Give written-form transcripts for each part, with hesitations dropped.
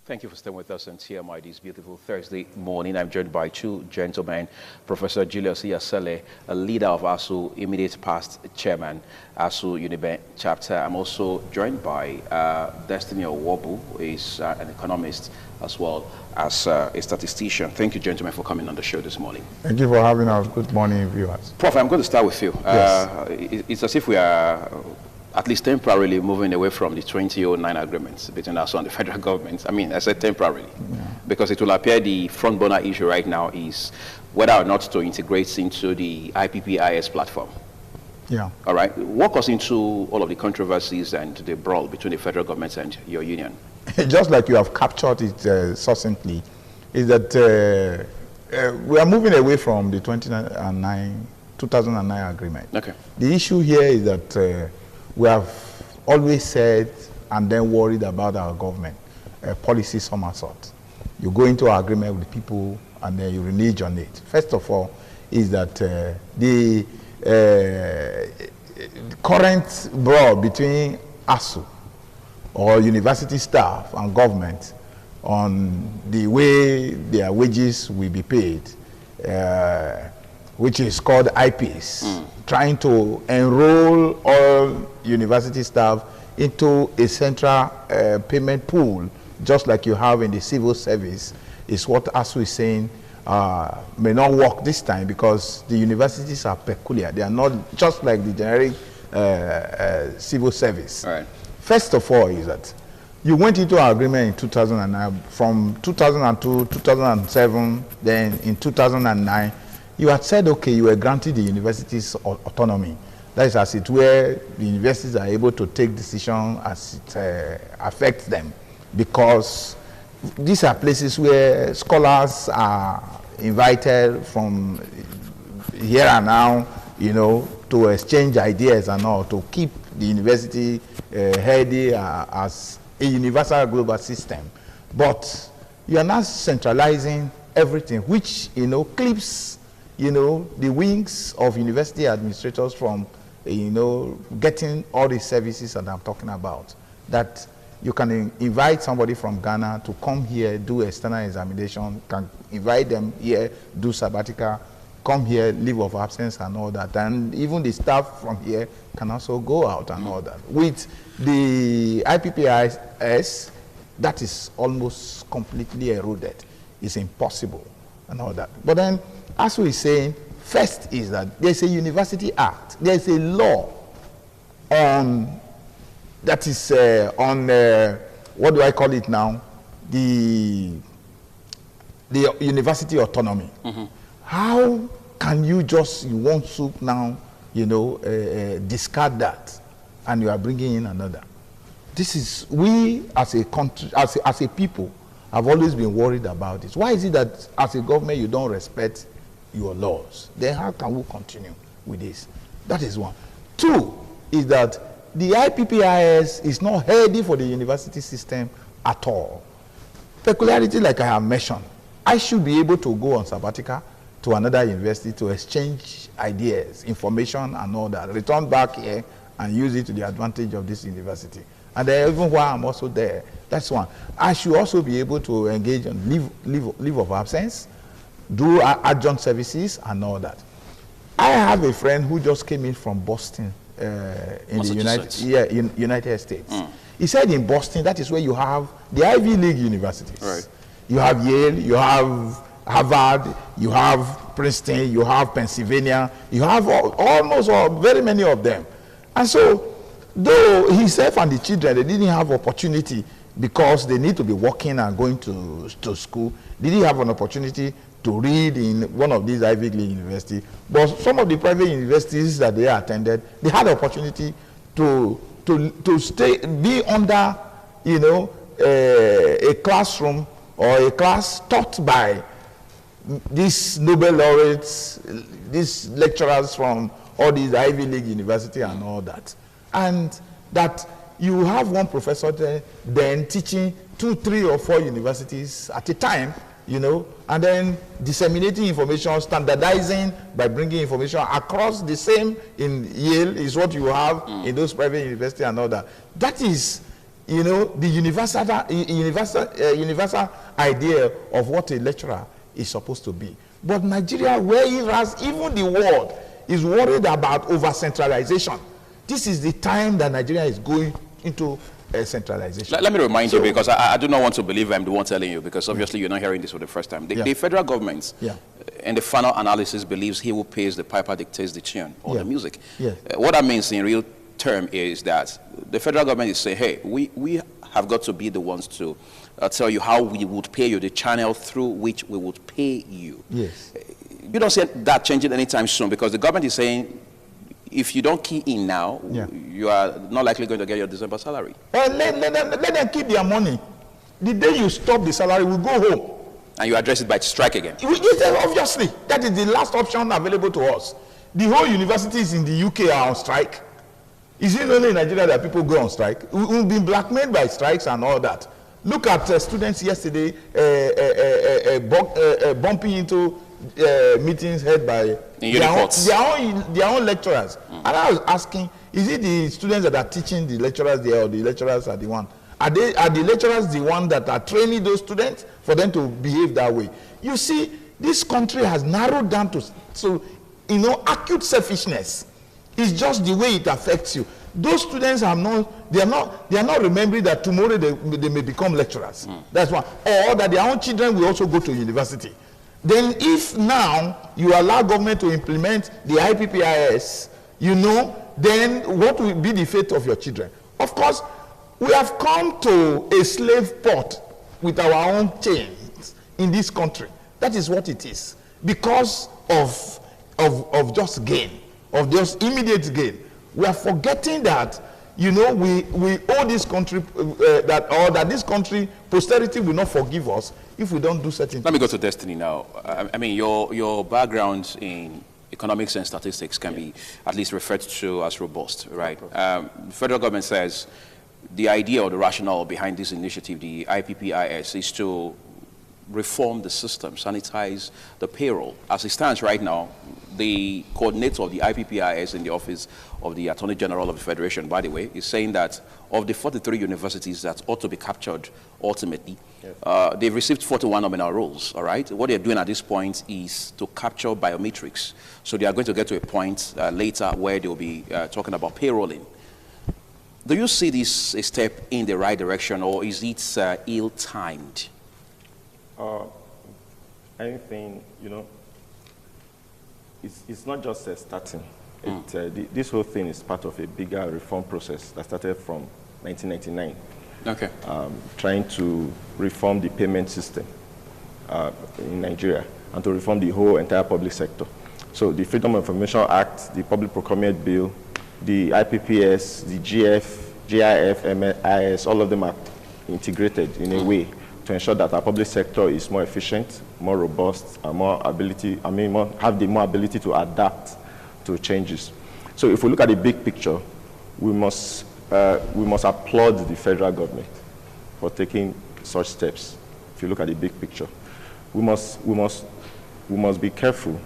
Thank you for staying with us on TMI this beautiful Thursday morning. I'm joined by two gentlemen, Professor Julius Iyasele, a leader of ASUU, immediate past chairman, ASUU Uniben chapter. I'm also joined by Destiny Owobu, who is an economist as well as a statistician. Thank you, gentlemen, for coming on the show this morning. Thank you for having us. Good morning, viewers. Prof, I'm going to start with you. Yes. It's as if we are at least temporarily moving away from the 2009 agreements between us and the federal government. I mean, I said temporarily, because it will appear the front burner issue right now is whether or not to integrate into the IPPIS platform. Yeah. All right. Walk us into all of the controversies and the brawl between the federal government and your union. Just like you have captured it succinctly, is that we are moving away from the 2009 agreement. Okay. The issue here is that we have always said and then worried about our government, policy somersault. You go into an agreement with people and then you renege on it. First of all, is that the current brawl between ASUU or university staff and government on the way their wages will be paid, which is called IPPIS, trying to enroll all university staff into a central payment pool, just like you have in the civil service, is what ASUU is saying may not work this time because the universities are peculiar. They are not just like the generic civil service. All right. First of all is that you went into an agreement in 2009, from 2002, 2007, then in 2009, you had said, okay, you were granted the universities autonomy. That is, as it were, the universities are able to take decisions as it affects them, because these are places where scholars are invited from here and now, you know, to exchange ideas and all, to keep the university healthy as a universal global system. But you are now centralizing everything, which, you know, clips, you know, the wings of university administrators from, you know, getting all the services that I'm talking about. That you can invite somebody from Ghana to come here, do external examination, can invite them here, do sabbatical, come here, leave of absence and all that. And even the staff from here can also go out and all that. With the IPPIS, that is almost completely eroded. It's impossible and all that. But then, as we saying, first is that there's a University Act. There's a law on, that is on, what do I call it now? The university autonomy. How can you just, you want to now, you know, discard that and you are bringing in another? This is, we as a country, as a people, have always been worried about this. Why is it that as a government you don't respect your laws? Then how can we continue with this? That is one. Two is that the IPPIS is not healthy for the university system at all. Peculiarity, like I have mentioned, I should be able to go on sabbatical to another university to exchange ideas, information and all that, return back here and use it to the advantage of this university. And then even while I'm also there, that's one. I should also be able to engage on leave of absence, do adjunct services and all that. I have a friend who just came in from Boston in the United States. He said in Boston, that is where you have the Ivy League universities. Right. You have Yale, you have Harvard, you have Princeton, you have Pennsylvania, you have almost very many of them. And so, though himself and the children, they didn't have opportunity because they need to be working and going to school, they didn't have an opportunity to read in one of these Ivy League universities. But some of the private universities that they attended, they had the opportunity to be under, you know, a classroom or a class taught by these Nobel laureates, these lecturers from all these Ivy League university and all that. And that you have one professor there, then teaching 2, 3 or 4 universities at a time, you know, and then disseminating information, standardizing by bringing information across the same in Yale is what you have in those private universities and all that. That is you know, the universal idea of what a lecturer is supposed to be. But Nigeria, whereas even the world is worried about over-centralization, this is the time that Nigeria is going into centralization. Let me remind you, because I do not want to believe I'm the one telling you, because obviously you're not hearing this for the first time. The federal government, in the final analysis, believes he who pays the piper dictates the tune or the music. What that means in real term is that the federal government is saying, hey, we have got to be the ones to tell you how we would pay you, the channel through which we would pay you. Yes. You don't see that changing anytime soon, because the government is saying, if you don't key in now, you are not likely going to get your December salary. Let them keep their money. The day you stop the salary, we go home. And you address it by strike again. Obviously, that is the last option available to us. The whole universities in the UK are on strike. Is it only in Nigeria that people go on strike? We've been blackmailed by strikes and all that. Look at students yesterday bumping into meetings held by their own lecturers. And I was asking, is it the students that are teaching the lecturers there, or the lecturers are the one? Are the lecturers the one that are training those students for them to behave that way? You see, this country has narrowed down to you know, acute selfishness. It's just the way it affects you. Those students are not remembering that tomorrow they may become lecturers. That's one. Or that their own children will also go to university. Then if now you allow government to implement the IPPIS, you know, then what will be the fate of your children? Of course, we have come to a slave port with our own chains in this country. That is what it is. Because of just gain, of just immediate gain. We are forgetting that, you know, we owe this country, that this country, posterity will not forgive us if we don't do certain things. Let me go to Destiny now. I mean, your background in economics and statistics can be at least referred to as robust, right? The federal government says the idea or the rationale behind this initiative, the IPPIS, is to reform the system, sanitize the payroll. As it stands right now, the coordinator of the IPPIS in the office of the Attorney General of the Federation, by the way, is saying that of the 43 universities that ought to be captured ultimately, they've received 41 nominal roles, all right? What they're doing at this point is to capture biometrics. So they are going to get to a point later where they'll be talking about payrolling. Do you see this a step in the right direction, or is it ill-timed? Anything, you know, it's not just starting. This whole thing is part of a bigger reform process that started from 1999. Okay. Trying to reform the payment system in Nigeria and to reform the whole entire public sector. So the Freedom of Information Act, the Public Procurement Bill, the IPPS, the GIF, MIS, all of them are integrated in a way to ensure that our public sector is more efficient, more robust, and more ability to adapt to changes. So if we look at the big picture, we must applaud the federal government for taking such steps. If you look at the big picture, we must be careful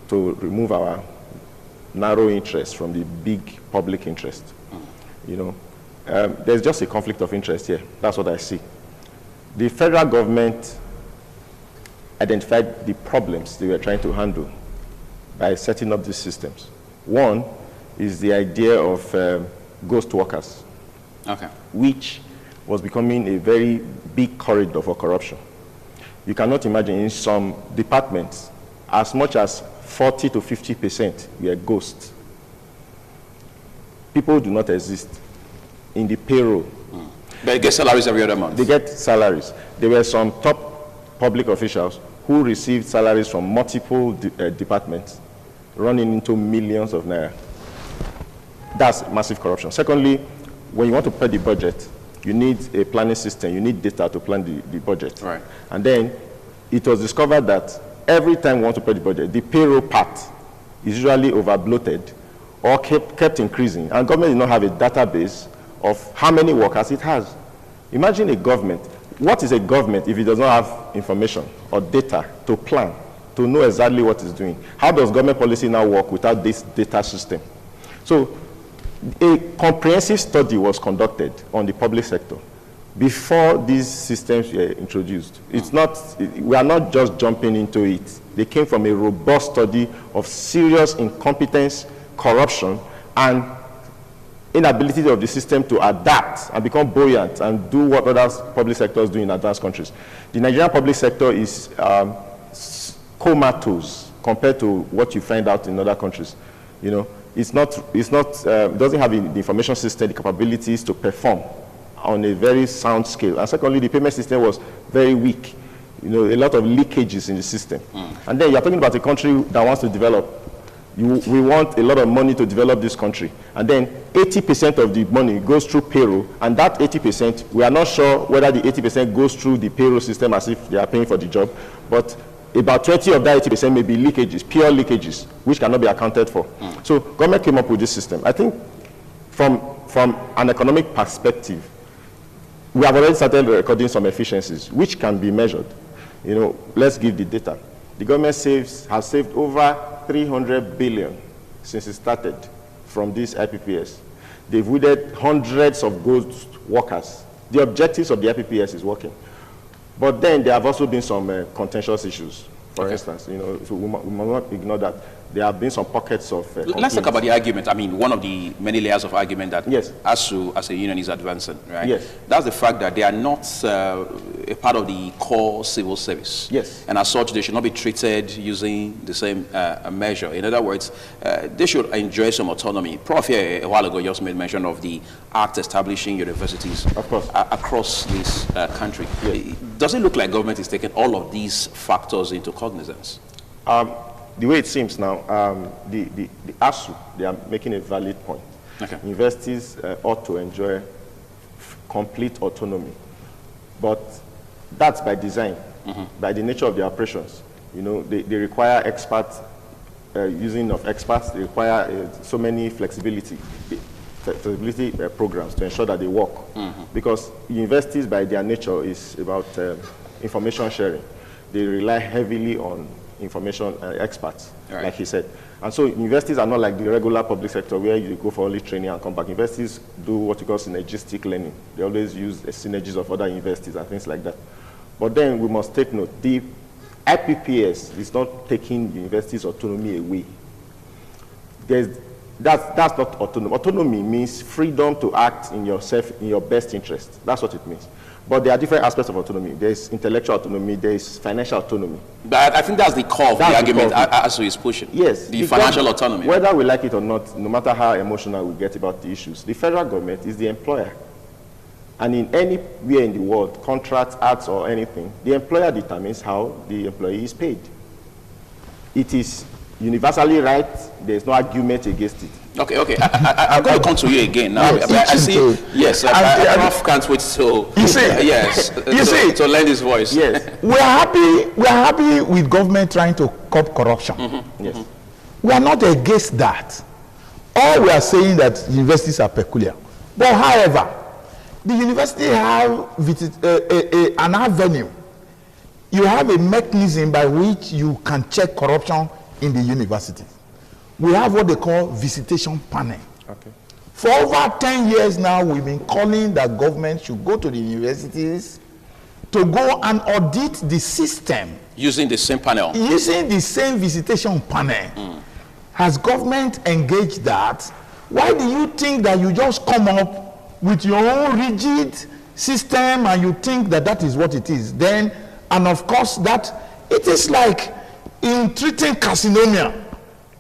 to remove our narrow interest from the big public interest. You know, there's just a conflict of interest here. That's what I see. The federal government identified the problems they were trying to handle by setting up these systems. One is the idea of ghost workers, which was becoming a very big corridor for corruption. You cannot imagine in some departments, as much as 40 to 50% were ghosts. People do not exist in the payroll. They get salaries every other month. They get salaries. There were some top public officials who received salaries from multiple departments, running into millions of naira. That's massive corruption. Secondly, when you want to prepare the budget, you need a planning system. You need data to plan the budget. Right. And then it was discovered that every time we want to prepare the budget, the payroll part is usually over-bloated or kept increasing. And government did not have a database of how many workers it has. Imagine a government. What is a government if it does not have information or data to plan, to know exactly what it's doing? How does government policy now work without this data system? So A comprehensive study was conducted on the public sector before these systems were introduced. It's not, we are not just jumping into it. They came from a robust study of serious incompetence, corruption, and inability of the system to adapt and become buoyant and do what other public sectors do in advanced countries. The Nigerian public sector is comatose compared to what you find out in other countries. You know, doesn't have the information system, the capabilities to perform on a very sound scale. And secondly, the payment system was very weak. You know, a lot of leakages in the system. And then you're talking about a country that wants to develop. We want a lot of money to develop this country. And then 80% of the money goes through payroll, and that 80%, we are not sure whether the 80% goes through the payroll system as if they are paying for the job, but about 20 of that 80% may be leakages, pure leakages, which cannot be accounted for. So government came up with this system. I think from an economic perspective, we have already started recording some efficiencies, which can be measured. You know, let's give the data. The government has saved over 300 billion since it started from this IPPIS. They've weeded hundreds of ghost workers. The objectives of the IPPIS is working. But then there have also been some contentious issues. For instance, you know, so we must not ignore that. There have been some pockets of Let's talk about the argument. I mean, one of the many layers of argument that ASUU as a union is advancing, right? Yes. That's the fact that they are not a part of the core civil service. Yes. And as such, they should not be treated using the same measure. In other words, they should enjoy some autonomy. Prof here a while ago just made mention of the act establishing universities across this country. Yes. Does it look like government is taking all of these factors into cognizance? The way it seems now, the ASUU, they are making a valid point. Okay. Universities ought to enjoy complete autonomy. But that's by design, by the nature of their operations. You know, they require experts, using of experts, they require so many flexibility programs to ensure that they work. Because universities, by their nature, is about information sharing. They rely heavily on information experts, like he said. And so universities are not like the regular public sector where you go for only training and come back. Universities do what you call synergistic learning. They always use the synergies of other universities and things like that. But then we must take note, the IPPIS is not taking universities' autonomy away. That's not autonomy. Autonomy means freedom to act in your best interest. That's what it means. But there are different aspects of autonomy. There's intellectual autonomy, there's financial autonomy. But I think that's the core of the argument ASUU is pushing. Yes. The financial autonomy. Whether we like it or not, no matter how emotional we get about the issues, the federal government is the employer. And in anywhere in the world, contracts, acts, or anything, the employer determines how the employee is paid. It is universally right. There's no argument against it. Okay. I'm going to come to you again now. I see. Yes, Prof can't wait to. You see, to lend his voice. Yes, we are happy with government trying to curb corruption. Yes, we are not against that. All we are saying that universities are peculiar. But however, the university have an avenue. You have a mechanism by which you can check corruption in the university. We have what they call visitation panel. Okay. For over 10 years now, we've been calling that government should go to the universities to go and audit the system. Using the same panel? Using the same visitation panel. Has government engaged that? Why do you think that you just come up with your own rigid system and you think that that is what it is? Then, and of course, that it is like in treating carcinomia.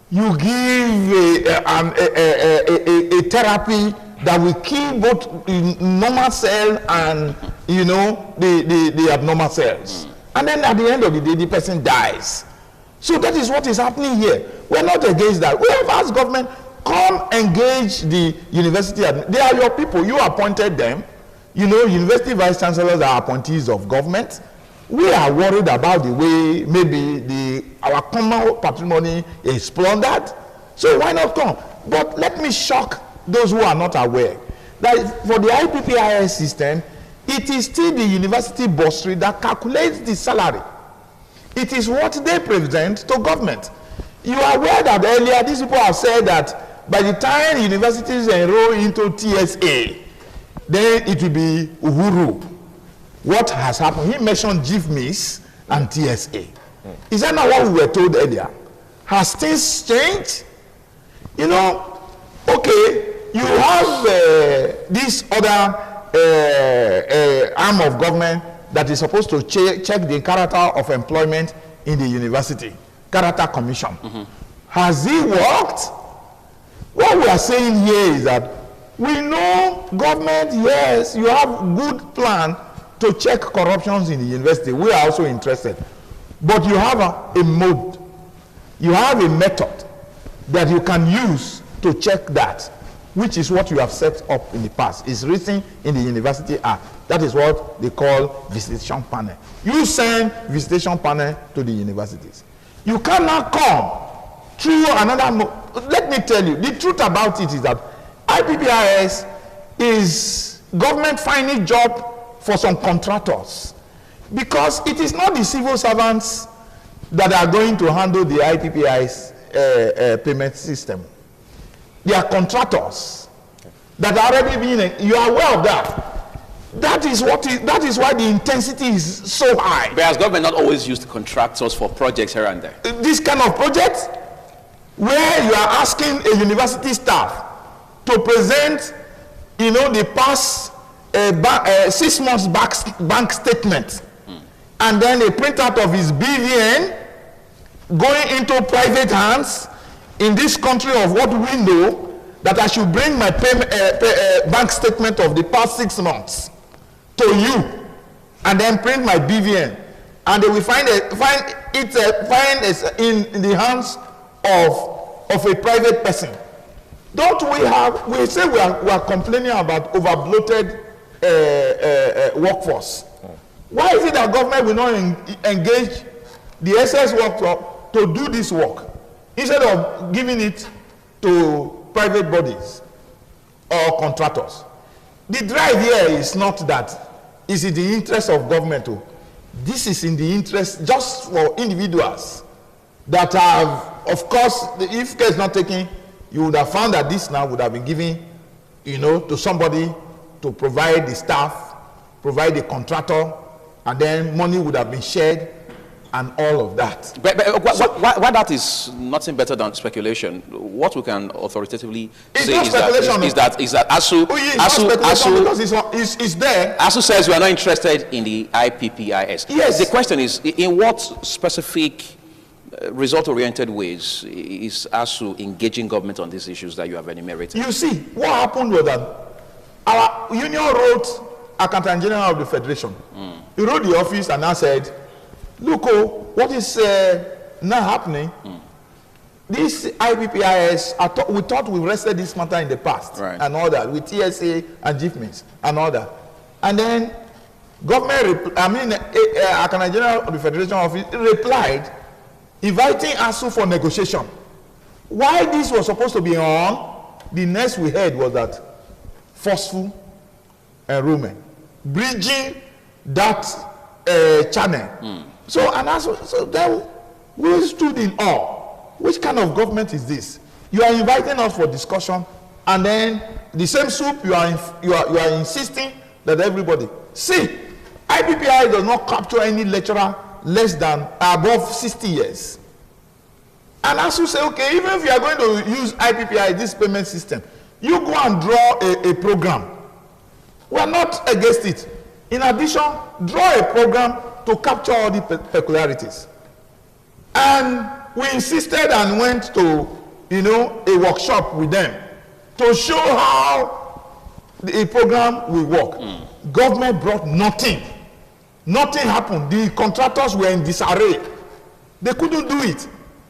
You give a therapy that will kill both normal cell and, you know, the abnormal cells. And then at the end of the day, the person dies. So that is what is happening here. We're not against that. We have asked government, come engage the university. They are your people. You appointed them. You know, university vice chancellors are appointees of government. We are worried about the way maybe our common patrimony is plundered. So why not come? But let me shock those who are not aware that for the IPPIS system, it is still the university bursary that calculates the salary. It is what they present to government. You are aware that earlier these people have said that by the time universities enroll into TSA, then it will be Uhuru. What has happened? He mentioned GIFMIS and TSA. Is that not what we were told earlier? Has things changed? You know, okay, you have this other arm of government that is supposed to check the character of employment in the university, Character Commission. Has it worked? What we are saying here is that we know government, yes, you have good plan to check corruptions in the university. We are also interested. But you have a mode, you have a method that you can use to check that, which is what you have set up in the past. It's written in the University Act. That is what they call visitation panel. You send visitation panel to the universities. You cannot come through another mode. Let me tell you, the truth about it is that IPPIS is government finding job for some contractors, because it is not the civil servants that are going to handle the IPPIS payment system. They are contractors that are already being, you are aware of that. That is why the intensity is so high. But has government not always used contractors for projects here and there? This kind of project where you are asking a university staff to present, you know, the past 6 months bank statement, and then a printout of his BVN going into private hands in this country of what we know, that I should bring my bank statement of the past 6 months to you, and then print my BVN, and they will find it in the hands of a private person. Don't we say we are complaining about over-bloated workforce. Why is it that government will not engage the SS workforce to do this work instead of giving it to private bodies or contractors? The drive here is not that is in the interest of government. This is in the interest just for individuals that have, of course, if care is not taken, you would have found that this now would have been given, you know, to somebody to provide the staff, provide the contractor, and then money would have been shared and all of that. But why that is nothing better than speculation. What we can authoritatively say is that ASUU, because it's there. ASUU says we are not interested in the IPPIS. Yes. The question is, in what specific result-oriented ways is ASUU engaging government on these issues that you have enumerated? You see, what happened was that our union wrote Accountant General of the Federation. He wrote the office and now said, look, what is now happening? This IPPIS, we thought we rested this matter in the past, right, and all that, with TSA and GIFMIS and all that. And then government, Accountant General of the Federation office replied, inviting ASUU for negotiation. Why this was supposed to be on, the next we heard was that forceful enrollment, bridging that channel. So then we stood in awe. Which kind of government is this? You are inviting us for discussion, and then the same soup you are insisting that everybody see. IPPI does not capture any lecturer less than above 60 years. And as you say, okay, even if you are going to use IPPI, this payment system, you go and draw a program. We are not against it. In addition, draw a program to capture all the peculiarities. And we insisted and went to, you know, a workshop with them to show how the program will work. Government brought nothing. Nothing happened. The contractors were in disarray. They couldn't do it.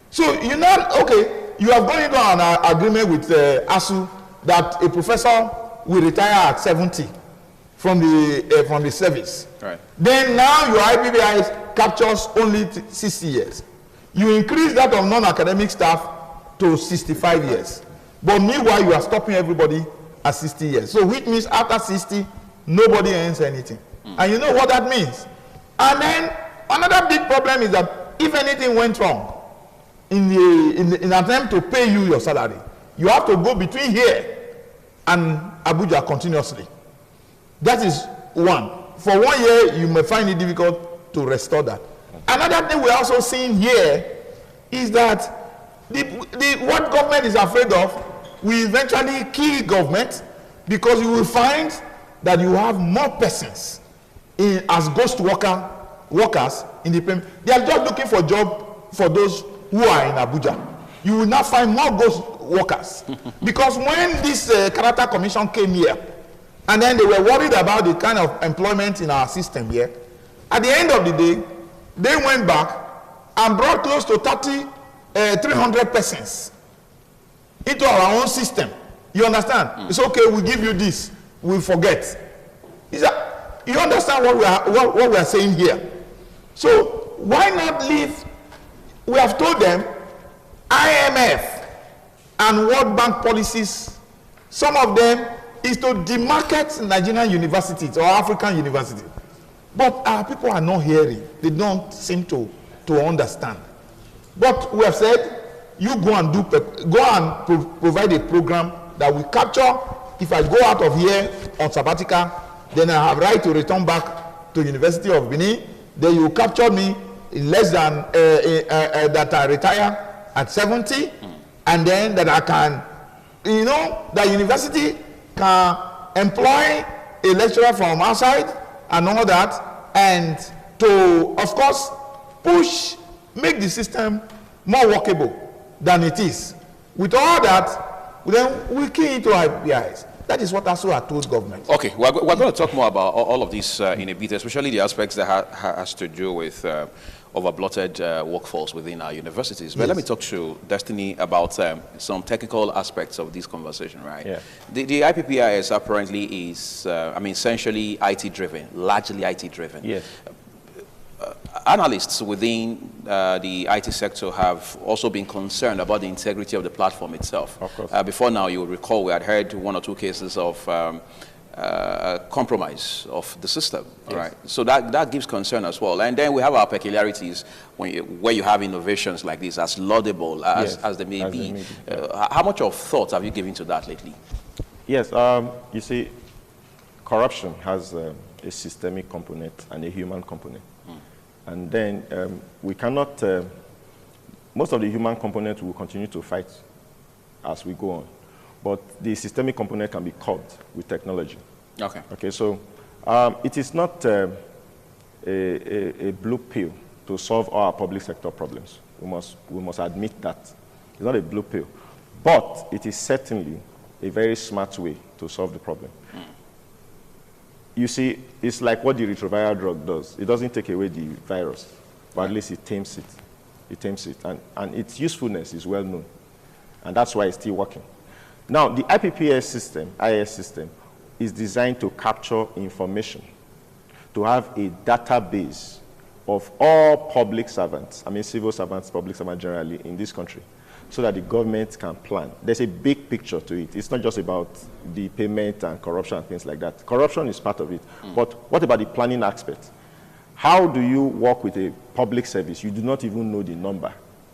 So you know, okay, you have gone into an agreement with ASUU that a professor will retire at 70 from the service. Right. Then now your IPPIS captures only 60 years. You increase that of non-academic staff to 65 years. But meanwhile, you are stopping everybody at 60 years. So which means after 60, nobody earns anything. And you know what that means? And then another big problem is that if anything went wrong in an attempt to pay you your salary, you have to go between here and Abuja continuously. That is one. For 1 year, you may find it difficult to restore that. Another thing we're also seeing here is that what government is afraid of will eventually kill government, because you will find that you have more persons as ghost workers in the payment. They are just looking for job for those who are in Abuja. You will not find more ghost workers. Because when this character commission came here, and then they were worried about the kind of employment in our system here, at the end of the day, they went back and brought close to 300 persons into our own system. You understand? It's okay, we give you this, we forget. You understand what we are saying here? So why not leave? We have told them IMF and World Bank policies, some of them is to demarket Nigerian universities or African universities. But our people are not hearing. They don't seem to understand. But we have said, you go and provide a program that will capture. If I go out of here on sabbatical, then I have right to return back to University of Benin. Then you capture me in less than that I retire at 70, and then that I can, the university can employ a lecturer from outside and all that, and to, of course, make the system more workable than it is. With all that, then we key into IPPIS. That is what ASUU had told government. Okay, we're going to talk more about all of this in a bit, especially the aspects that has to do with overblotted workforce within our universities. But let me talk to Destiny about some technical aspects of this conversation, right? Yeah. The IPPIS apparently is, essentially IT-driven, largely IT-driven. Yes. Analysts within the IT sector have also been concerned about the integrity of the platform itself. Of course. Before now, you will recall we had heard 1 or 2 cases of compromise of the system, yes. right? So that gives concern as well. And then we have our peculiarities where you have innovations like this, as laudable as they may be. How much of thought have you given to that lately? Yes, you see, corruption has a systemic component and a human component. And then we cannot, most of the human component will continue to fight as we go on. But the systemic component can be curbed with technology. Okay. Okay, so it is not a blue pill to solve all our public sector problems. We must admit that. It's not a blue pill. But it is certainly a very smart way to solve the problem. You see, it's like what the retroviral drug does. It doesn't take away the virus, but at least it tames it. It tames it. And its usefulness is well known. And that's why it's still working. Now, the IPPIS system, IS system, is designed to capture information, to have a database of all public servants, civil servants, public servants generally in this country, so that the government can plan. There's a big picture to it. It's not just about the payment and corruption and things like that. Corruption is part of it. But what about the planning aspect? How do you work with a public service? You do not even know the number,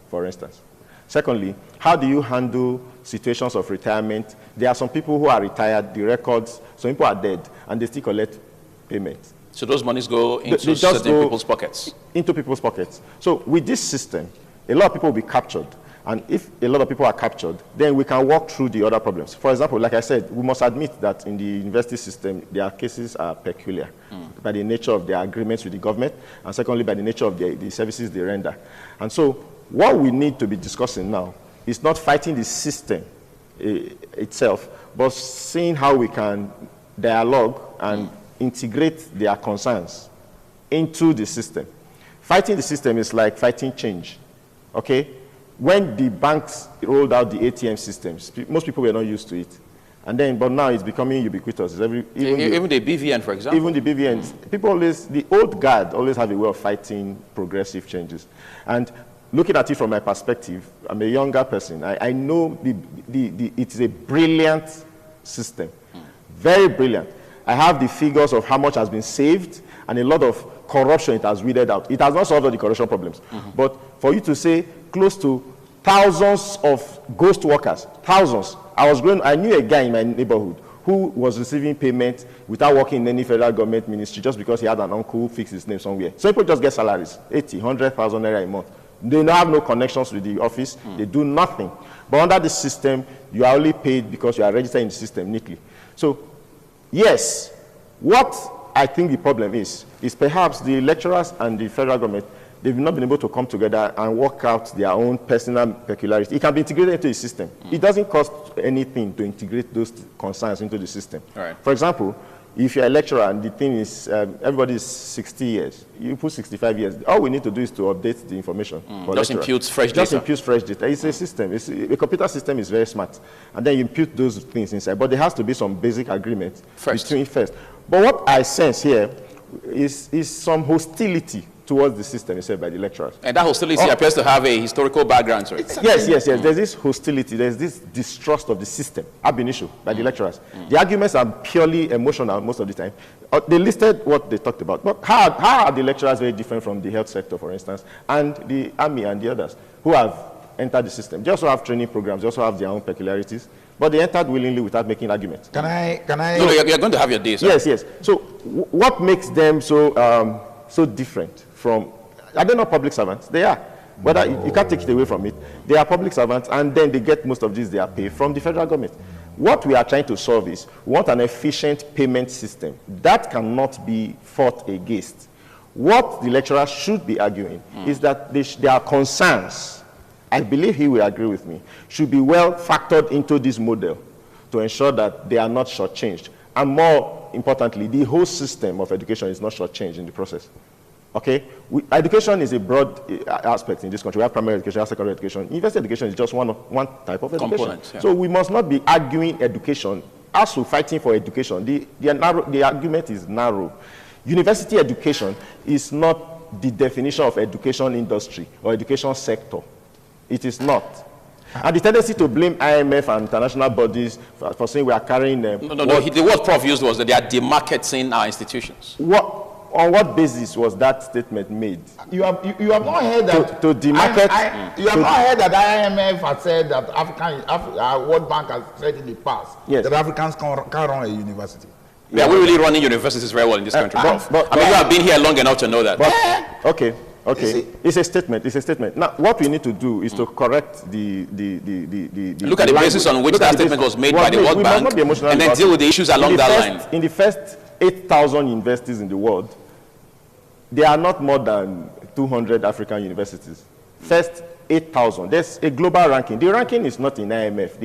for instance. Secondly, how do you handle situations of retirement? There are some people who are retired, the records, some people are dead, and they still collect payment. So those monies go into certain people's pockets? Into people's pockets. So with this system, a lot of people will be captured. And if a lot of people are captured, then we can walk through the other problems. For example, like I said, we must admit that in the university system, their cases are peculiar by the nature of their agreements with the government, and secondly, by the nature of the services they render. And so what we need to be discussing now is not fighting the system itself, but seeing how we can dialogue and integrate their concerns into the system. Fighting the system is like fighting change, okay? When the banks rolled out the ATM systems, most people were not used to it. But now it's becoming ubiquitous. Even the BVN, for example. Even the BVNs. People always, the old guard always have a way of fighting progressive changes. And looking at it from my perspective, I'm a younger person. I know it's a brilliant system. Very brilliant. I have the figures of how much has been saved and a lot of corruption it has weeded out. It has not solved all the corruption problems. But for you to say close to thousands of ghost workers, thousands. I knew a guy in my neighborhood who was receiving payment without working in any federal government ministry just because he had an uncle who fixed his name somewhere. So people just get salaries, 80, 100,000 naira a month. They have no connections with the office. They do nothing. But under this system, you are only paid because you are registered in the system neatly. So, yes, what I think the problem is perhaps the lecturers and the federal government, they've not been able to come together and work out their own personal peculiarities. It can be integrated into the system. It doesn't cost anything to integrate those concerns into the system. Right. For example, if you're a lecturer and the thing is everybody is 60 years, you put 65 years. All we need to do is to update the information. Just impute fresh data. Just impute fresh data. It's a system. A computer system is very smart. And then you impute those things inside. But there has to be some basic agreement between first. But what I sense here is some hostility towards the system itself by the lecturers. And that hostility appears to have a historical background, sorry. Yes. There's this hostility, there's this distrust of the system, ab initio, by the lecturers. The arguments are purely emotional most of the time. They listed what they talked about. But how are the lecturers very different from the health sector, for instance, and the army and the others who have entered the system? They also have training programs, they also have their own peculiarities, but they entered willingly without making arguments. Can I? No, you're going to have your days. Yes. So what makes them so different from, are they not public servants? They are. Whether you can't take it away from it. They are public servants, and then they get most of this they are paid from the federal government. What we are trying to solve is we want an efficient payment system that cannot be fought against. What the lecturers should be arguing is that their concerns, I believe he will agree with me, should be well factored into this model to ensure that they are not shortchanged. And more importantly, the whole system of education is not shortchanged in the process. Okay? Education is a broad aspect in this country. We have primary education, we have secondary education. University education is just one type of education. Component, yeah. So we must not be arguing education. As we're fighting for education, the argument is narrow. University education is not the definition of education industry or education sector. It is not. And the tendency to blame IMF and international bodies for saying we are carrying them. No. The word Prof used was that they are demarketing our institutions. On what basis was that statement made? You have not heard that to demarket. You have not heard that IMF has said that World Bank has said in the past that Africans can't run a university. Yeah, we're really running universities very well in this country. But I mean, you have been here long enough to know that. Okay. It's a statement. Now, what we need to do is to correct the look at the basis on which that statement was made by the World Bank, and then deal with the issues along that line. In the first 8,000 universities in the world, there are not more than 200 African universities. First 8,000. There's a global ranking. The ranking is not in IMF.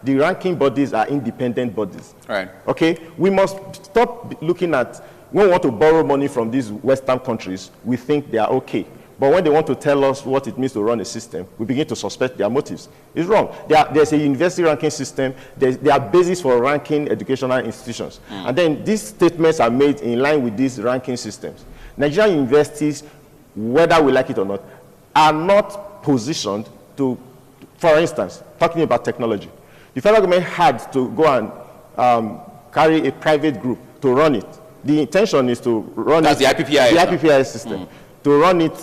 The ranking bodies are independent bodies. Right. Okay? We must stop looking at, when we want to borrow money from these Western countries, we think they are okay. But when they want to tell us what it means to run a system, we begin to suspect their motives. It's wrong. There's a university ranking system. There are bases for ranking educational institutions. And then these statements are made in line with these ranking systems. Nigerian universities, whether we like it or not, are not positioned to, for instance, talking about technology. The federal government had to go and carry a private group to run it. The intention is to run the IPPIS system. To run it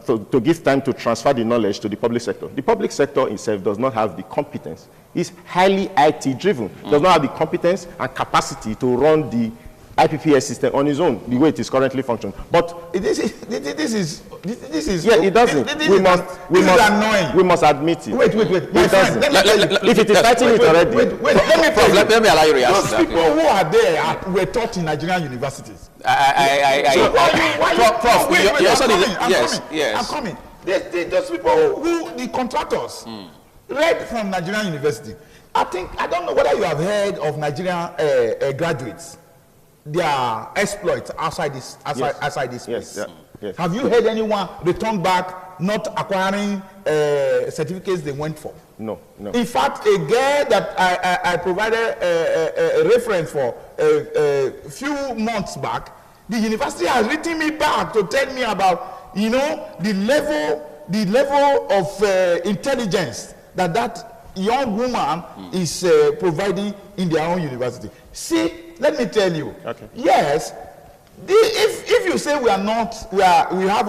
to give time to transfer the knowledge to the public sector. The public sector itself does not have the competence. It's highly IT driven. Does not have the competence and capacity to run the IPPIS system on its own, the way it is currently functioning. But this is yeah, it doesn't. We must admit it. Wait. It doesn't. If it is fighting it already. Wait. Let me allow you to react. Those people who are there were taught in Nigerian universities. Yes. I'm coming. Those people who the contractors read from Nigerian university. I don't know whether you have heard of Nigerian graduates. Their exploits outside this space. Yes. Have you heard anyone return back not acquiring certificates they went for? No. In fact, a girl that I provided a reference for a few months back, the university has written me back to tell me about, the level of intelligence that young woman is providing in their own university. See, let me tell you. Okay. Yes, if you say we have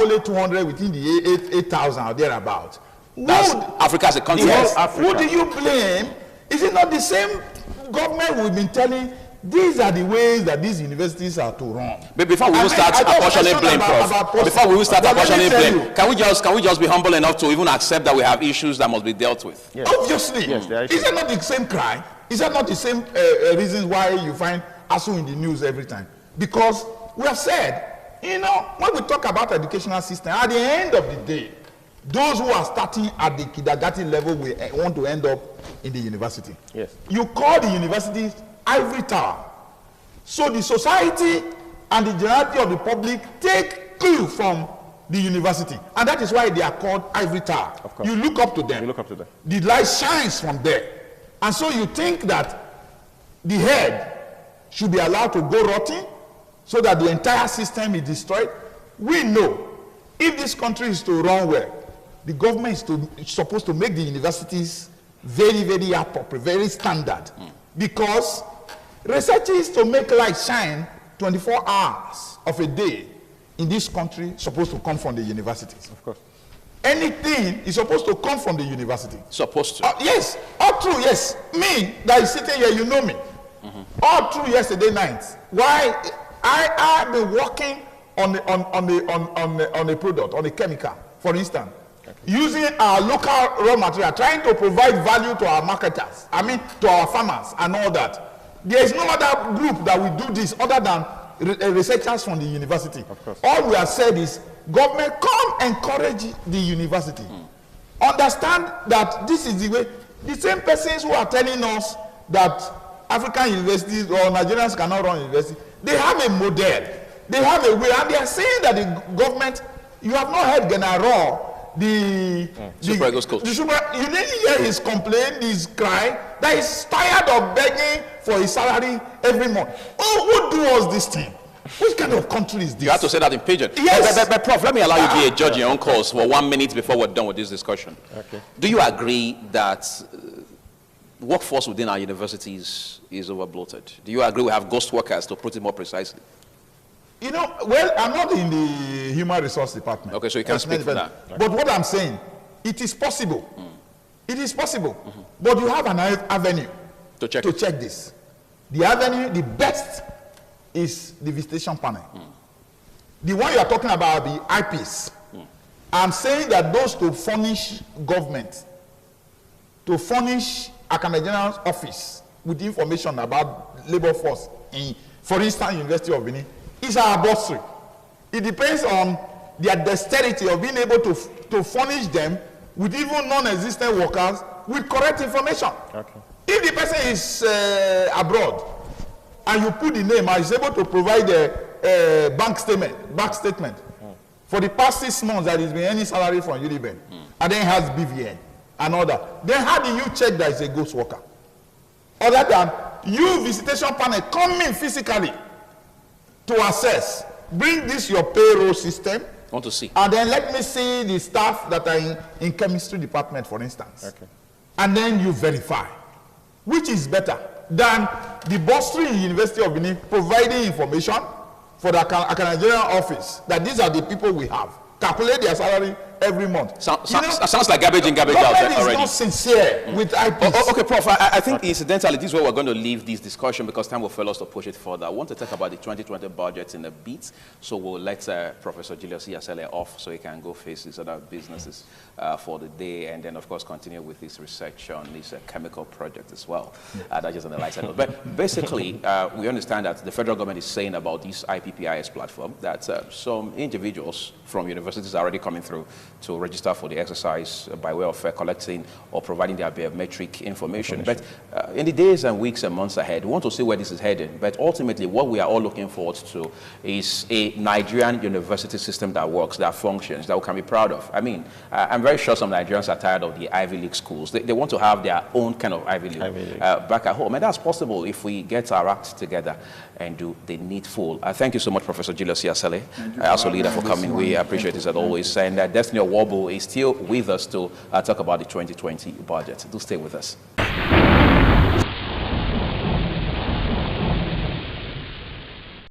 only 200 within the 8,000 or thereabout, That's Africa as a continent. Yes. Who do you blame? Is it not the same government we've been telling? These are the ways that these universities are to run. But before we will start apportioning blame, Prof, before we will start apportioning blame, can we just be humble enough to even accept that we have issues that must be dealt with? Yes. Obviously. Yes, is that not the same crime? Is that not the same reasons why you find ASUU in the news every time? Because we have said, you know, when we talk about educational system, at the end of the day, those who are starting at the kindergarten level will want to end up in the university. Yes. You call the university ivory tower. So the society and the generality of the public take clue from the university. And that is why they are called ivory tower. Of course. You look up to them. You look up to them. The light shines from there. And so you think that the head should be allowed to go rotting so that the entire system is destroyed. We know if this country is to run well, the government is supposed to make the universities very, very appropriate, very standard. Because research is to make light shine 24 hours of a day in this country supposed to come from the universities. Of course. Anything is supposed to come from the university. Supposed to? Yes. All through, yes. Me, that is sitting here, you know me. All through yesterday night. Why? I've been working on a product, on a chemical, for instance. Using our local raw material, trying to provide value to our marketers, I mean to our farmers and all that. There is no other group that will do this other than researchers from the university. Of course. All we have said is, government, come encourage the university. Understand that this is the way. The same persons who are telling us that African universities or Nigerians cannot run university, they have a model, they have a way, and they are saying that the government, you have not heard General Super Eagles coach. You didn't hear his complaint, his cry, that he's tired of begging for his salary every month. Oh, who do us this thing? Which kind of country is this? You have to say that in pidgin. Yes. But Prof, let me allow you to be a judge in your own cause for 1 minute before we're done with this discussion. Okay. Do you agree that workforce within our universities is over bloated? Do you agree we have ghost workers, to put it more precisely? You know, well, I'm not in the human resource department. Okay, so you can't speak for that. But what I'm saying, it is possible. It is possible. But you have an avenue to check this. The avenue, the best, is the visitation panel. The one you are talking about, the IPPIS. I'm saying that those to furnish government, to furnish Academic General's office with information about labor force in, for instance, University of Benin, is our bursary. It depends on their dexterity of being able to furnish them with even non-existent workers with correct information. Okay. If the person is abroad and you put the name and is able to provide a bank statement for the past 6 months that has been any salary from Uniben, and then has BVN and all that, then how do you check that it's a ghost worker? Other than you, visitation panel, come in physically to assess, bring this your payroll system. I want to see. And then let me see the staff that are in chemistry department, for instance. Okay. And then you verify. Which is better than the bursary in University of Benin providing information for the Academic General office that these are the people we have. Calculate their salary every month. Sounds like garbage in, garbage out already. Government is not sincere with IPPIS. Okay, Prof, I think incidentally, this is where we're going to leave this discussion because time will fail us to push it further. I want to talk about the 2020 budget in a bit, so we'll let Professor Julius Iyasele off so he can go face his other businesses for the day, and then, of course, continue with his research on this chemical project as well. That's just on the lighter note. But basically, we understand that the federal government is saying about this IPPIS platform that some individuals from universities are already coming through to register for the exercise by way of collecting or providing their biometric information. But in the days and weeks and months ahead, we want to see where this is heading. But ultimately, what we are all looking forward to is a Nigerian university system that works, that functions, that we can be proud of. I mean, I'm very sure some Nigerians are tired of the Ivy League schools. They want to have their own kind of Ivy League back at home. And that's possible if we get our act together and do the needful. Thank you so much, Professor Julius Iyasele, also leader, for coming. We appreciate this as always. And Destiny Warble is still with us to talk about the 2020 budget. Do stay with us.